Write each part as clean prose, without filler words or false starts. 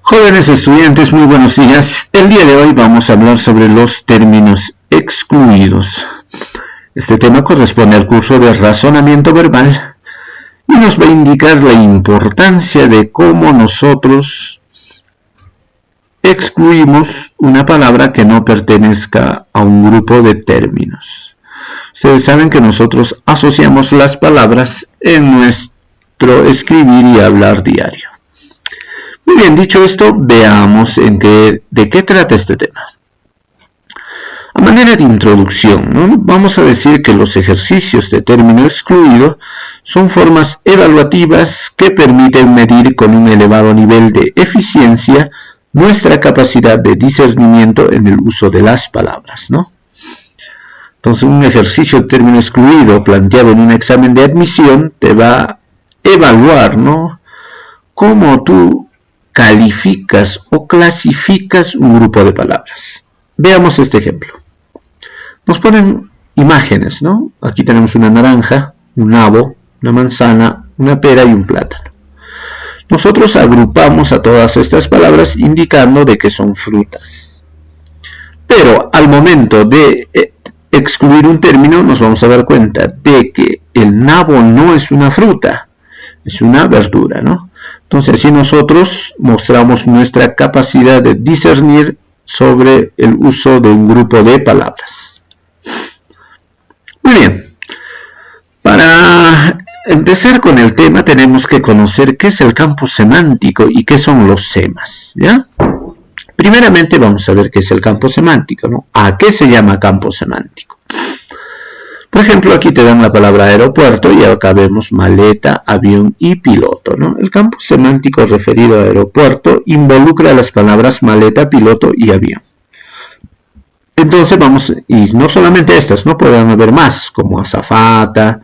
Jóvenes estudiantes, muy buenos días. El día de hoy vamos a hablar sobre los términos excluidos. Este tema corresponde al curso de razonamiento verbal y nos va a indicar la importancia de cómo nosotros excluimos una palabra que no pertenezca a un grupo de términos. Ustedes saben que nosotros asociamos las palabras en nuestro escribir y hablar diario. Muy bien, dicho esto, veamos de qué trata este tema. A manera de introducción, ¿no? Vamos a decir que los ejercicios de término excluido son formas evaluativas que permiten medir con un elevado nivel de eficiencia nuestra capacidad de discernimiento en el uso de las palabras, ¿no? Entonces, un ejercicio de término excluido planteado en un examen de admisión te va a evaluar, ¿no?, cómo tú calificas o clasificas un grupo de palabras. Veamos este ejemplo. Nos ponen imágenes, ¿no? Aquí tenemos una naranja, un nabo, una manzana, una pera y un plátano. Nosotros agrupamos a todas estas palabras indicando de que son frutas. Pero al momento de excluir un término nos vamos a dar cuenta de que el nabo no es una fruta, es una verdura, ¿no? Entonces así nosotros mostramos nuestra capacidad de discernir sobre el uso de un grupo de palabras. Muy bien, para empezar con el tema tenemos que conocer qué es el campo semántico y qué son los semas, ¿ya? Primeramente vamos a ver qué es el campo semántico, ¿no? ¿A qué se llama campo semántico? Por ejemplo, aquí te dan la palabra aeropuerto y acá vemos maleta, avión y piloto, ¿no? El campo semántico referido a aeropuerto involucra las palabras maleta, piloto y avión. Entonces y no solamente estas, no pueden haber más, como azafata,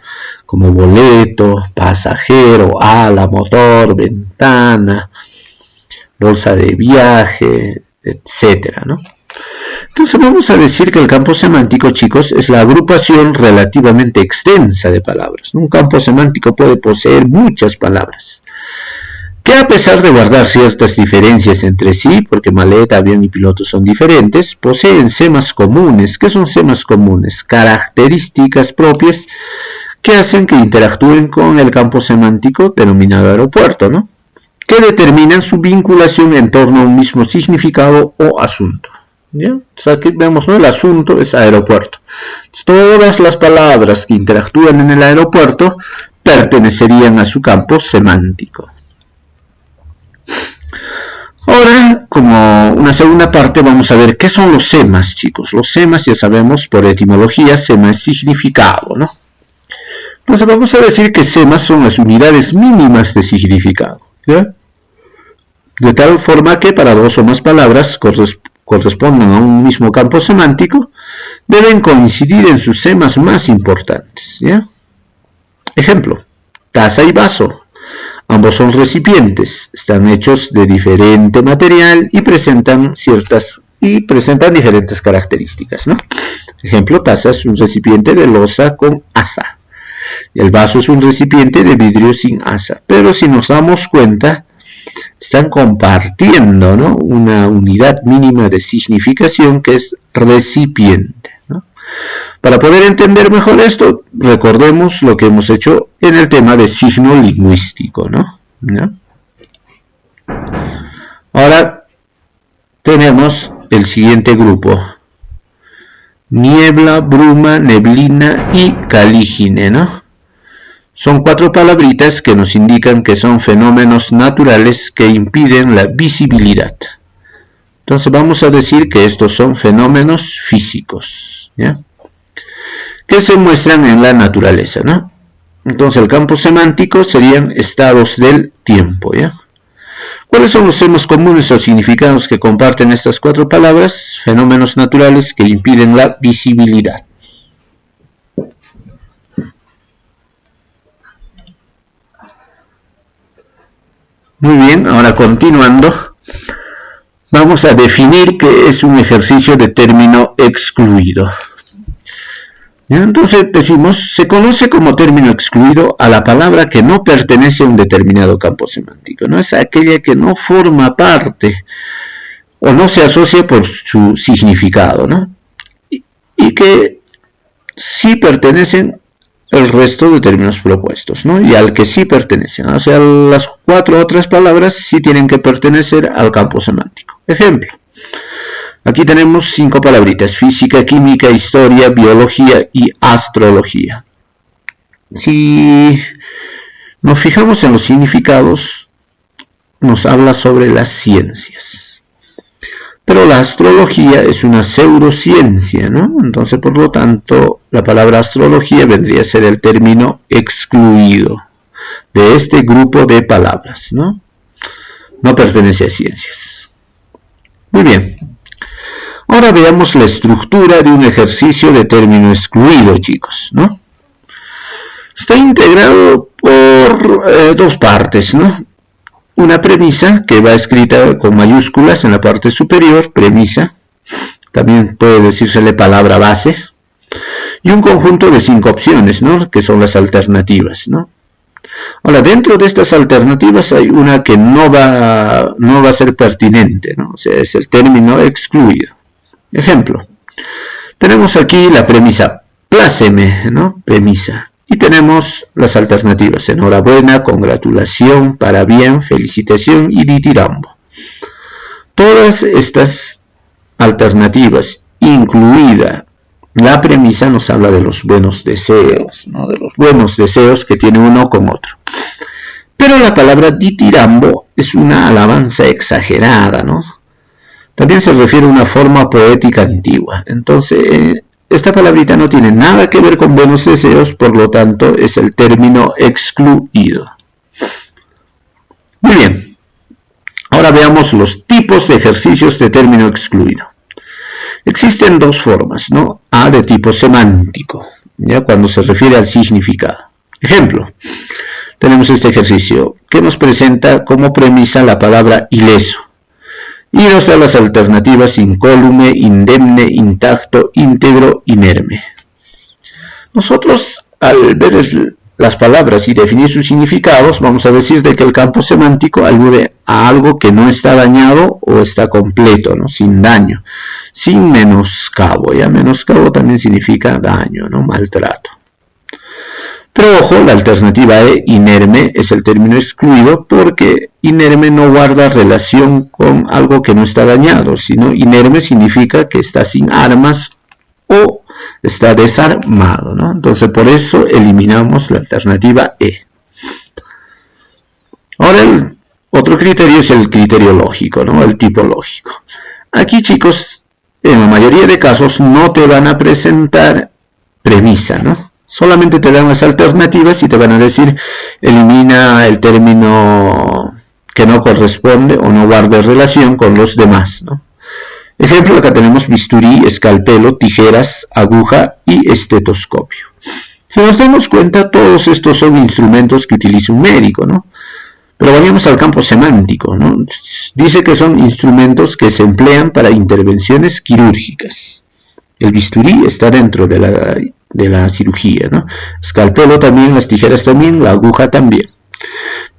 como boleto, pasajero, ala, motor, ventana, bolsa de viaje, etcétera, ¿no? Entonces vamos a decir que el campo semántico, chicos, es la agrupación relativamente extensa de palabras. Un campo semántico puede poseer muchas palabras, que a pesar de guardar ciertas diferencias entre sí, porque maleta, avión y piloto son diferentes, poseen semas comunes. ¿Qué son semas comunes? Características propias que hacen que interactúen con el campo semántico denominado aeropuerto, ¿no?, que determinan su vinculación en torno a un mismo significado o asunto. ¿Ya? Entonces aquí vemos, ¿no?, el asunto es aeropuerto. Entonces, todas las palabras que interactúan en el aeropuerto pertenecerían a su campo semántico. Ahora, como una segunda parte, vamos a ver qué son los semas, chicos. Los semas, ya sabemos, por etimología, sema es significado, ¿no? Entonces vamos a decir que semas son las unidades mínimas de significado, ¿ya? De tal forma que para dos o más palabras correspondan a un mismo campo semántico, deben coincidir en sus semas más importantes, ¿ya? Ejemplo, taza y vaso. Ambos son recipientes, están hechos de diferente material y presentan diferentes características, ¿no? Ejemplo, taza es un recipiente de loza con asa. Y el vaso es un recipiente de vidrio sin asa. Pero si nos damos cuenta, están compartiendo, ¿no?, una unidad mínima de significación que es recipiente, ¿no? Para poder entender mejor esto, recordemos lo que hemos hecho en el tema de signo lingüístico, ¿no? ¿Ya? Ahora tenemos el siguiente grupo: niebla, bruma, neblina y calígine, ¿no? Son 4 palabritas que nos indican que son fenómenos naturales que impiden la visibilidad. Entonces vamos a decir que estos son fenómenos físicos, ¿ya?, que se muestran en la naturaleza, ¿no? Entonces el campo semántico serían estados del tiempo, ¿ya? ¿Cuáles son los semas comunes o significados que comparten estas 4 palabras? Fenómenos naturales que impiden la visibilidad. Muy bien, ahora continuando, vamos a definir qué es un ejercicio de término excluido. ¿Ya? Entonces decimos, se conoce como término excluido a la palabra que no pertenece a un determinado campo semántico, ¿no? Es aquella que no forma parte o no se asocia por su significado, ¿no? Y que sí pertenecen el resto de términos propuestos, ¿no? Y al que sí pertenecen, o sea, las 4 otras palabras sí tienen que pertenecer al campo semántico. Ejemplo. Aquí tenemos 5 palabritas: física, química, historia, biología y astrología. Si nos fijamos en los significados, nos habla sobre las ciencias. Pero la astrología es una pseudociencia, ¿no? Entonces, por lo tanto, la palabra astrología vendría a ser el término excluido de este grupo de palabras, ¿no? No pertenece a ciencias. Muy bien. Ahora veamos la estructura de un ejercicio de término excluido, chicos, ¿no? Está integrado por 2 partes, ¿no? Una premisa que va escrita con mayúsculas en la parte superior, premisa, también puede decírsele palabra base, y un conjunto de 5 opciones, ¿no? Que son las alternativas, ¿no? Ahora, dentro de estas alternativas hay una que no va a ser pertinente, ¿no? O sea, es el término excluido. Ejemplo, tenemos aquí la premisa, pláceme, ¿no? Premisa. Y tenemos las alternativas, enhorabuena, congratulación, para bien, felicitación y ditirambo. Todas estas alternativas, incluida la premisa, nos habla de los buenos deseos, ¿no? De los buenos deseos que tiene uno con otro. Pero la palabra ditirambo es una alabanza exagerada, ¿no? También se refiere a una forma poética antigua. Entonces, esta palabrita no tiene nada que ver con buenos deseos, por lo tanto, es el término excluido. Muy bien. Ahora veamos los tipos de ejercicios de término excluido. Existen 2 formas, ¿no? A de tipo semántico, ¿ya? Cuando se refiere al significado. Ejemplo, tenemos este ejercicio que nos presenta como premisa la palabra ileso. Y nos da las alternativas incólume, indemne, intacto, íntegro, inerme. Nosotros, al ver las palabras y definir sus significados, vamos a decir de que el campo semántico alude a algo que no está dañado o está completo, ¿no? Sin daño, sin menoscabo. Ya menoscabo también significa daño, ¿no? Maltrato. Pero ojo, la alternativa E, inerme, es el término excluido porque inerme no guarda relación con algo que no está dañado, sino inerme significa que está sin armas o está desarmado, ¿no? Entonces por eso eliminamos la alternativa E. Ahora el otro criterio es el criterio lógico, ¿no? El tipo lógico. Aquí, chicos, en la mayoría de casos no te van a presentar premisa, ¿no? Solamente te dan las alternativas y te van a decir, elimina el término que no corresponde o no guarda relación con los demás, ¿no? Ejemplo, acá tenemos bisturí, escalpelo, tijeras, aguja y estetoscopio. Si nos damos cuenta, todos estos son instrumentos que utiliza un médico, ¿no? Pero vayamos al campo semántico, ¿no? Dice que son instrumentos que se emplean para intervenciones quirúrgicas. El bisturí está dentro de la cirugía, ¿no? Escalpelo también, las tijeras también, la aguja también.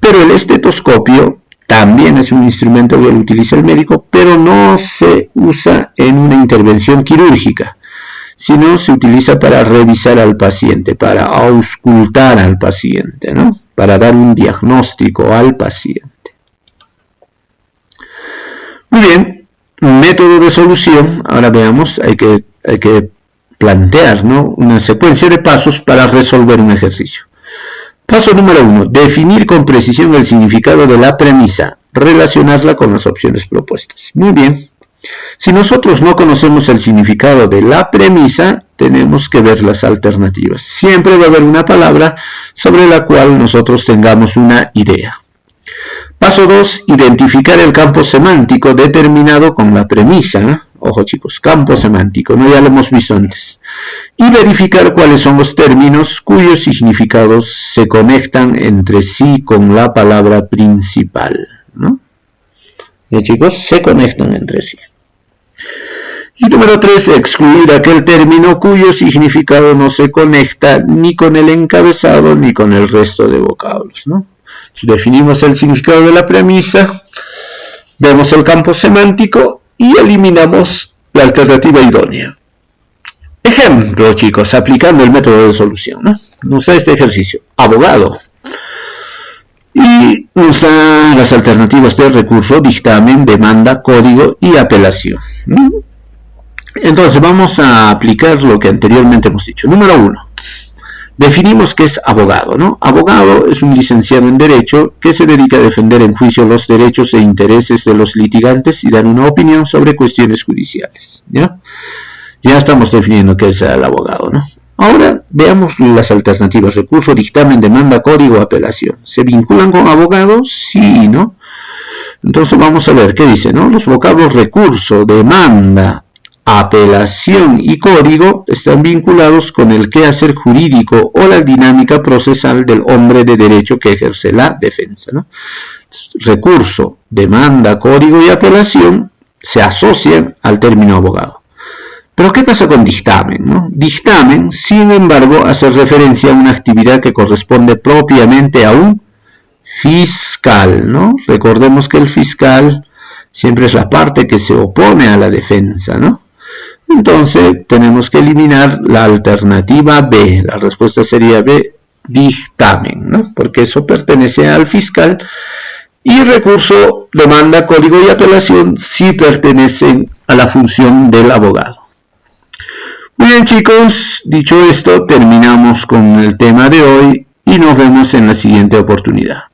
Pero el estetoscopio también es un instrumento que lo utiliza el médico, pero no se usa en una intervención quirúrgica, sino se utiliza para revisar al paciente, para auscultar al paciente, ¿no? Para dar un diagnóstico al paciente. Muy bien, método de solución. Ahora veamos, hay que plantear, ¿no? Una secuencia de pasos para resolver un ejercicio. Paso número 1. Definir con precisión el significado de la premisa. Relacionarla con las opciones propuestas. Muy bien. Si nosotros no conocemos el significado de la premisa, tenemos que ver las alternativas. Siempre va a haber una palabra sobre la cual nosotros tengamos una idea. Paso 2. Identificar el campo semántico determinado con la premisa. Ojo, chicos, campo semántico, ¿no? Ya lo hemos visto antes. Y verificar cuáles son los términos cuyos significados se conectan entre sí con la palabra principal, ¿no? Ya, chicos, se conectan entre sí. Y número 3, excluir aquel término cuyo significado no se conecta ni con el encabezado ni con el resto de vocablos, ¿no? Si definimos el significado de la premisa, vemos el campo semántico y eliminamos la alternativa idónea. Ejemplo, chicos, aplicando el método de solución, ¿no? Nos da este ejercicio, abogado. Y nos da las alternativas de recurso, dictamen, demanda, código y apelación, ¿no? Entonces vamos a aplicar lo que anteriormente hemos dicho. Número 1. Definimos qué es abogado, ¿no? Abogado es un licenciado en Derecho que se dedica a defender en juicio los derechos e intereses de los litigantes y dar una opinión sobre cuestiones judiciales, ¿ya? Ya estamos definiendo qué es el abogado, ¿no? Ahora veamos las alternativas: recurso, dictamen, demanda, código, apelación. ¿Se vinculan con abogado? Sí, ¿no? Entonces vamos a ver qué dice, ¿no? Los vocablos recurso, demanda, apelación y código están vinculados con el quehacer jurídico o la dinámica procesal del hombre de derecho que ejerce la defensa, ¿no? Recurso, demanda, código y apelación se asocian al término abogado. Pero ¿qué pasa con dictamen, no? Dictamen, sin embargo, hace referencia a una actividad que corresponde propiamente a un fiscal, ¿no? Recordemos que el fiscal siempre es la parte que se opone a la defensa, ¿no? Entonces tenemos que eliminar la alternativa B. La respuesta sería B, dictamen, ¿no? Porque eso pertenece al fiscal. Y recurso, demanda, código y apelación sí pertenecen a la función del abogado. Muy bien, chicos, dicho esto, terminamos con el tema de hoy y nos vemos en la siguiente oportunidad.